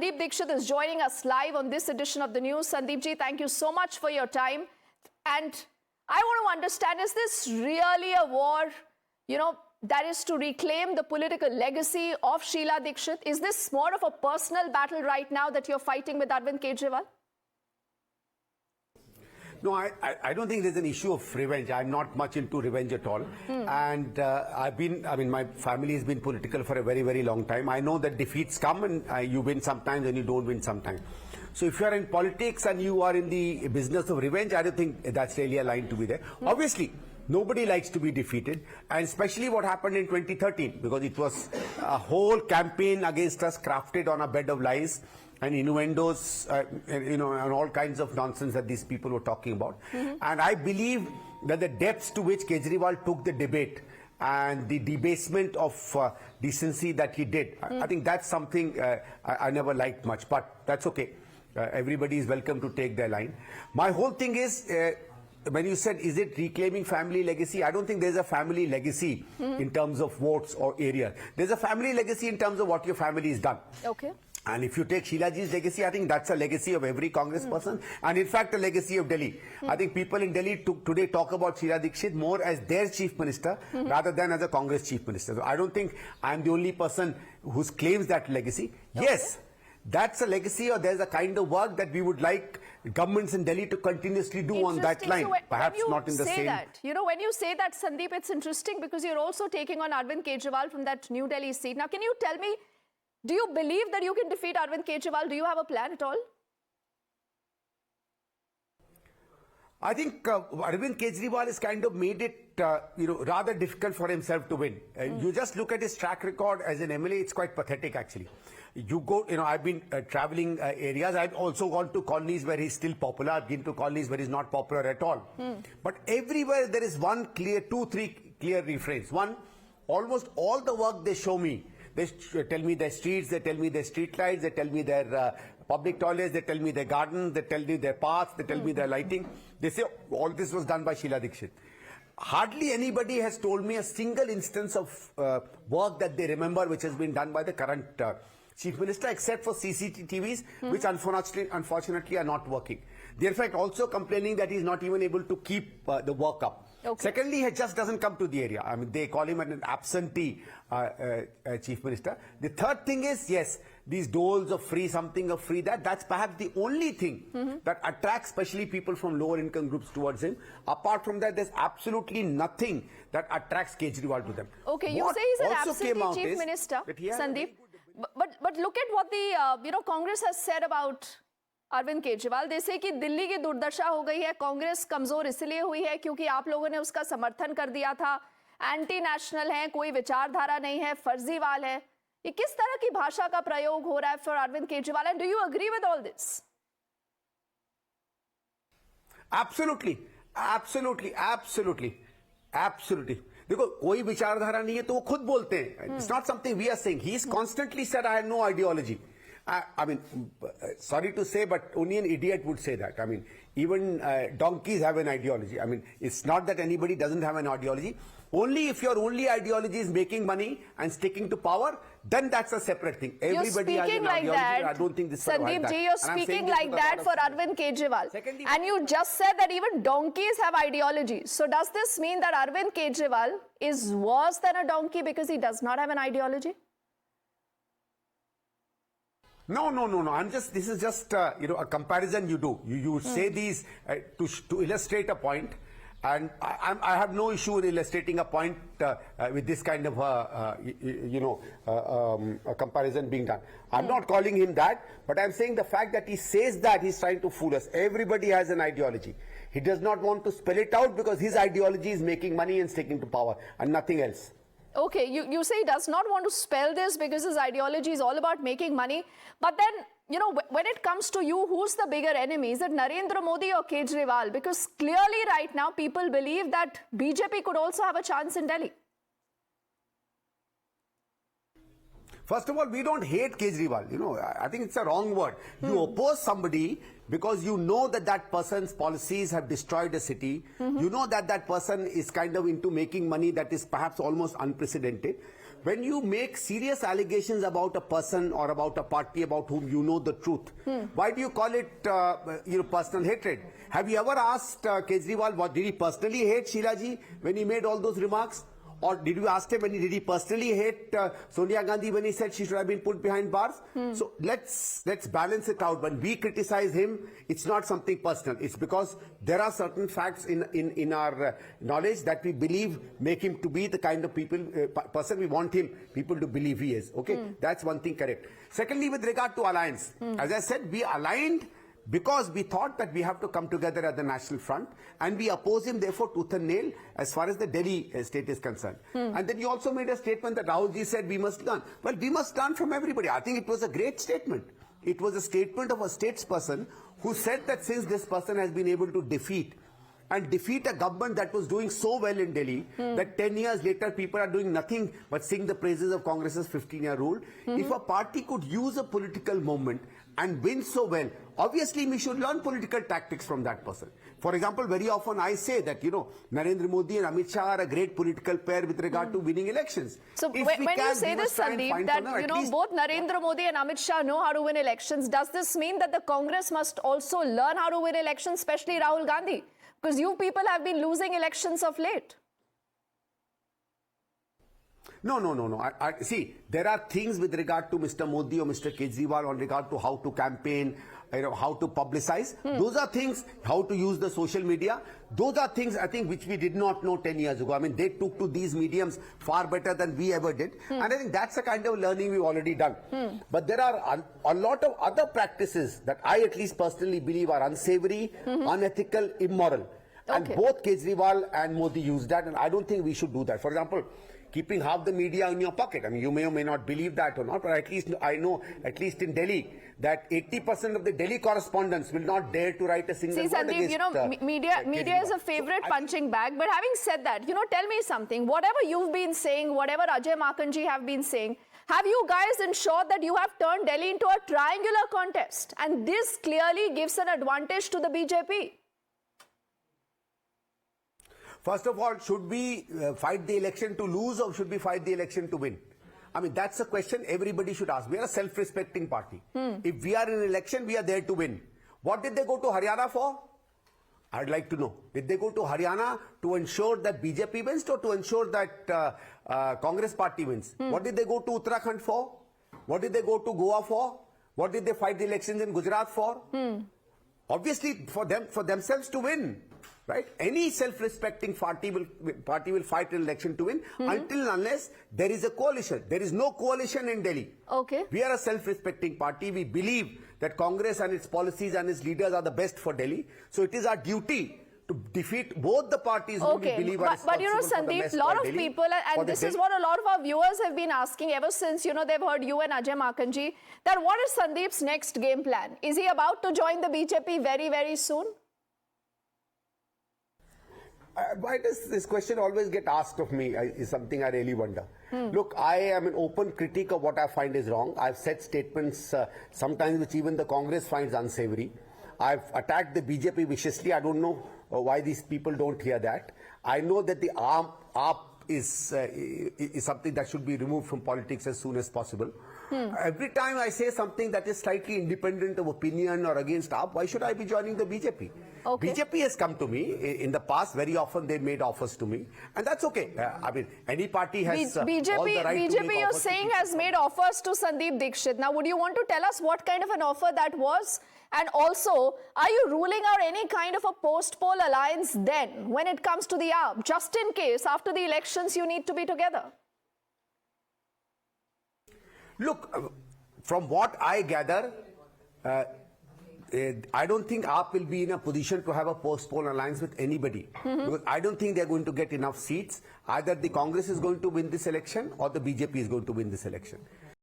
Sandeep Dikshit is joining us live on this edition of the news. Sandeep ji, thank you so much for your time. And I want to understand, is this really a war, that is to reclaim the political legacy of Sheila Dikshit? Is this more of a personal battle right now that you're fighting with Arvind Kejriwal? No, I don't think there's an issue of revenge. I'm not much into revenge at all. And my family has been political for a very, very long time. I know that defeats come and you win sometimes and you don't win sometimes. So if you are in politics and you are in the business of revenge, I don't think that's really a line to be there. Obviously, nobody likes to be defeated, and especially what happened in 2013, because it was a whole campaign against us crafted on a bed of lies and innuendos, and all kinds of nonsense that these people were talking about. And I believe that the depths to which Kejriwal took the debate and the debasement of decency that he did, I think that's something I never liked much, but that's okay. Everybody is welcome to take their line. My whole thing is, when you said, is it reclaiming family legacy? I don't think there's a family legacy in terms of votes or area. There's a family legacy in terms of what your family has done. Okay. And if you take Sheila ji's legacy, I think that's a legacy of every Congress person, and in fact a legacy of Delhi. I think people in Delhi today talk about Sheila Dikshit more as their chief minister rather than as a Congress chief minister. So I don't think I'm the only person who claims that legacy. Okay. Yes, that's a legacy, or there's a kind of work that we would like governments in Delhi to continuously do on that line. So perhaps not in the same. When you say that, Sandeep, it's interesting because you're also taking on Arvind Kejriwal from that New Delhi seat. Now, can you tell me, do you believe that you can defeat Arvind Kejriwal? Do you have a plan at all? I think Arvind Kejriwal has kind of made it, rather difficult for himself to win. You just look at his track record as an MLA; it's quite pathetic, actually. You go, I've been traveling areas. I've also gone to colonies where he's still popular. I've been to colonies where he's not popular at all. But everywhere there is three clear refrains. One, almost all the work they show me. They tell me their streets, they tell me their street lights, they tell me their public toilets, they tell me their gardens, they tell me their paths, they tell me their lighting. They say all this was done by Sheila Dikshit. Hardly anybody has told me a single instance of work that they remember which has been done by the current Chief Minister, except for CCTVs, which unfortunately are not working. They're in fact also complaining that he's not even able to keep the work up. Okay. Secondly, he just doesn't come to the area. I mean, they call him an absentee Chief Minister. The third thing is, yes, these doles of free, something of free, that's perhaps the only thing that attracts especially people from lower income groups towards him. Apart from that, there's absolutely nothing that attracts Kejriwal to them. Okay, you say he's an absentee Chief Minister, Sandeep. But look at what the Congress has said about Arvind Kejriwal. they say कि दिल्ली की दुर्दशा हो गई है, कांग्रेस कमजोर इसलिए हुई है क्योंकि आप लोगों ने उसका समर्थन कर दिया था, एंटी नेशनल है, कोई विचारधारा नहीं है, फर्जीवाल है. ये किस तरह की भाषा का प्रयोग हो रहा है for Arvind Kejriwal, and do you agree with all this? Absolutely. देखो, कोई विचारधारा नहीं है तो वो खुद बोलते हैं. It's not something we are saying. He's constantly said, I have no ideology. I mean, sorry to say, but only an idiot would say that. I mean, even donkeys have an ideology. I mean, it's not that anybody doesn't have an ideology. Only if your only ideology is making money and sticking to power, then that's a separate thing. Everybody has an ideology. That, I don't think this is Sandeep ji, you're speaking like that for Arvind Kejriwal. And you just said that even donkeys have ideology. So does this mean that Arvind Kejriwal is worse than a donkey because he does not have an ideology? No. This is just a comparison you do. You say these to illustrate a point, and I have no issue in illustrating a point with this kind of a comparison being done. I'm not calling him that, but I'm saying the fact that he says that he's trying to fool us. Everybody has an ideology. He does not want to spell it out because his ideology is making money and sticking to power and nothing else. Okay, you say he does not want to spell this because his ideology is all about making money. But then, when it comes to you, who's the bigger enemy? Is it Narendra Modi or Kejriwal? Because clearly right now, people believe that BJP could also have a chance in Delhi. First of all, we don't hate Kejriwal. I think it's a wrong word. You oppose somebody because you know that that person's policies have destroyed a city. You know that that person is kind of into making money that is perhaps almost unprecedented. when you make serious allegations about a person or about a party about whom you know the truth, why do you call it personal hatred? Have you ever asked Kejriwal what did he personally hate Sheila ji when he made all those remarks? Or did you ask him did he personally hate Sonia Gandhi when he said she should have been put behind bars? So let's balance it out. When we criticize him, it's not something personal. It's because there are certain facts in our knowledge that we believe make him to be the kind of person we want people to believe he is. Okay, that's one thing correct. Secondly, with regard to alliance, as I said, we aligned because we thought that we have to come together at the National Front, and we oppose him therefore tooth and nail as far as the Delhi state is concerned. And then you also made a statement that Rahul ji said we must learn. Well, we must learn from everybody. I think it was a great statement. It was a statement of a statesperson who said that since this person has been able to defeat a government that was doing so well in Delhi, that 10 years later people are doing nothing but sing the praises of Congress's 15-year rule. If a party could use a political moment and win so well, obviously we should learn political tactics from that person. For example, very often I say that, Narendra Modi and Amit Shah are a great political pair with regard to winning elections. So when you say this, Sandeep, that both Narendra Modi and Amit Shah know how to win elections, does this mean that the Congress must also learn how to win elections, especially Rahul Gandhi? Because you people have been losing elections of late. No. See, there are things with regard to Mr. Modi or Mr. Kejriwal on regard to how to campaign, how to publicize. Those are things, how to use the social media. Those are things, I think, which we did not know 10 years ago. I mean, they took to these mediums far better than we ever did. And I think that's the kind of learning we've already done. But there are a lot of other practices that I at least personally believe are unsavory, unethical, immoral. And both Kejriwal and Modi use that, and I don't think we should do that. For example, keeping half the media in your pocket. I mean, you may or may not believe that or not, but at least I know, at least in Delhi, that 80% of the Delhi correspondents will not dare to write a single word Sandeep, against media is a favorite punching bag. But having said that, tell me something. Whatever you've been saying, whatever Ajay Makanji have been saying, have you guys ensured that you have turned Delhi into a triangular contest? And this clearly gives an advantage to the BJP. First of all, should we fight the election to lose or should we fight the election to win? I mean, that's a question everybody should ask. We are a self-respecting party. If we are in an election, we are there to win. What did they go to Haryana for? I'd like to know. Did they go to Haryana to ensure that BJP wins or to ensure that Congress party wins? What did they go to Uttarakhand for? What did they go to Goa for? What did they fight the elections in Gujarat for? Obviously, for themselves to win. Right? Any self-respecting party will fight an election to win until and unless there is a coalition. There is no coalition in Delhi. Okay. We are a self-respecting party. We believe that Congress and its policies and its leaders are the best for Delhi. So it is our duty to defeat both the parties who we believe are responsible for the Sandeep, best a lot for of Delhi, people, and this is what a lot of our viewers have been asking ever since, they've heard you and Ajay Makanji, that what is Sandeep's next game plan? Is he about to join the BJP very, very soon? Why does this question always get asked of me is something I really wonder. Look, I am an open critic of what I find is wrong. I've said statements sometimes which even the Congress finds unsavory. I've attacked the BJP viciously. I don't know why these people don't hear that. I know that the AAP is something that should be removed from politics as soon as possible. Every time I say something that is slightly independent of opinion or against AAP, why should I be joining the BJP? BJP has come to me in the past. Very often they made offers to me, and that's okay. I mean, any party has all the right to make you're saying has made offers to Sandeep Dikshit. Now, would you want to tell us what kind of an offer that was? And also, are you ruling out any kind of a post-poll alliance then when it comes to the AAP, just in case after the elections you need to be together? Look, from what I gather, I don't think AAP will be in a position to have a post-poll alliance with anybody. Because I don't think they're going to get enough seats. Either the Congress is going to win this election or the BJP is going to win this election.